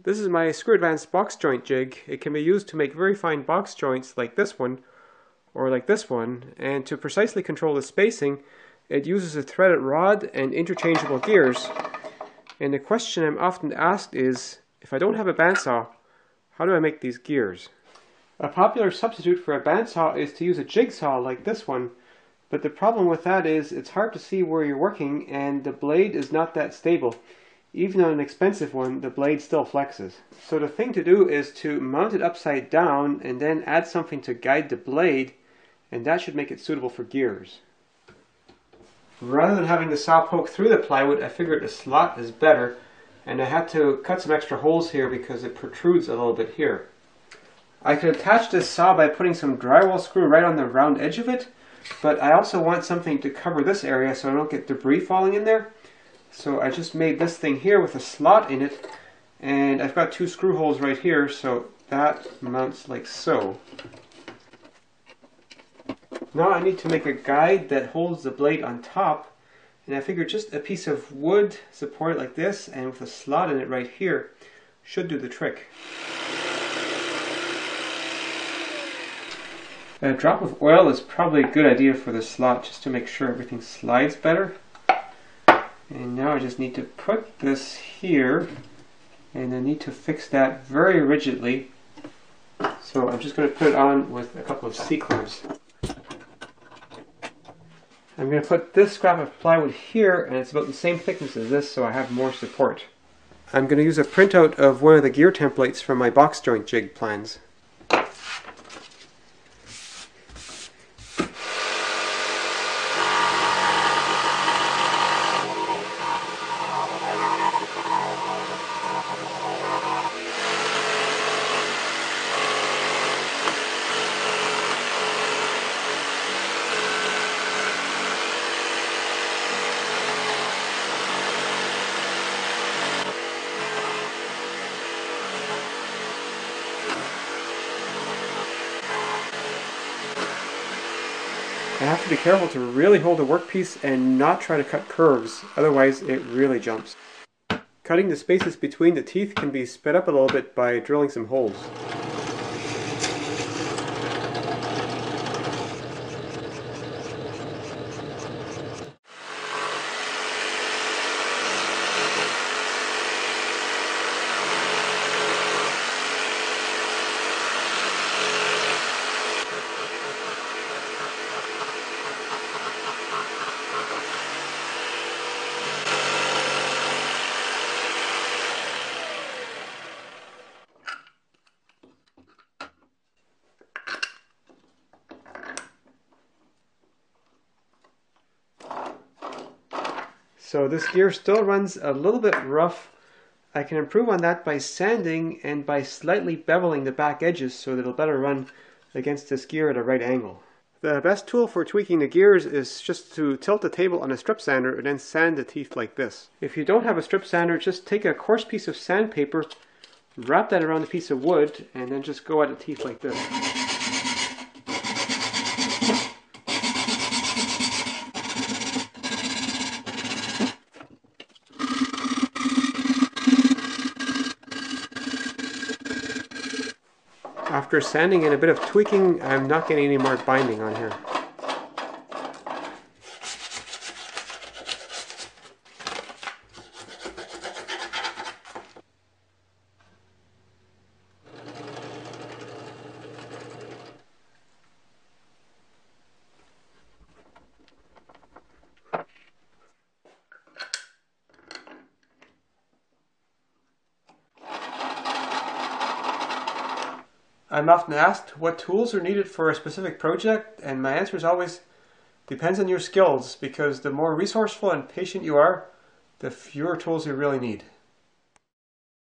This is my screw advanced box joint jig. It can be used to make very fine box joints like this one or like this one, and to precisely control the spacing it uses a threaded rod and interchangeable gears. And the question I'm often asked is, if I don't have a bandsaw, how do I make these gears? A popular substitute for a bandsaw is to use a jigsaw like this one, but the problem with that is it's hard to see where you're working and the blade is not that stable. Even on an expensive one, the blade still flexes. So the thing to do is to mount it upside down and then add something to guide the blade, and that should make it suitable for gears. Rather than having the saw poke through the plywood, I figured a slot is better, and I had to cut some extra holes here because it protrudes a little bit here. I could attach this saw by putting some drywall screw right on the round edge of it, but I also want something to cover this area so I don't get debris falling in there. So I just made this thing here with a slot in it, and I've got two screw holes right here, so that mounts like so. Now I need to make a guide that holds the blade on top, and I figured just a piece of wood supported like this and with a slot in it right here should do the trick. A drop of oil is probably a good idea for the slot just to make sure everything slides better. And now I just need to put this here, and I need to fix that very rigidly. So I'm just going to put it on with a couple of C-clamps. I'm going to put this scrap of plywood here, and it's about the same thickness as this, so I have more support. I'm going to use a printout of one of the gear templates from my box joint jig plans. I have to be careful to really hold the workpiece and not try to cut curves, otherwise it really jumps. Cutting the spaces between the teeth can be sped up a little bit by drilling some holes. So this gear still runs a little bit rough. I can improve on that by sanding and by slightly beveling the back edges so that it'll better run against this gear at a right angle. The best tool for tweaking the gears is just to tilt the table on a strip sander and then sand the teeth like this. If you don't have a strip sander, just take a coarse piece of sandpaper, wrap that around a piece of wood, and then just go at the teeth like this. After sanding and a bit of tweaking, I'm not getting any more binding on here. I'm often asked what tools are needed for a specific project, and my answer is always depends on your skills, because the more resourceful and patient you are, the fewer tools you really need.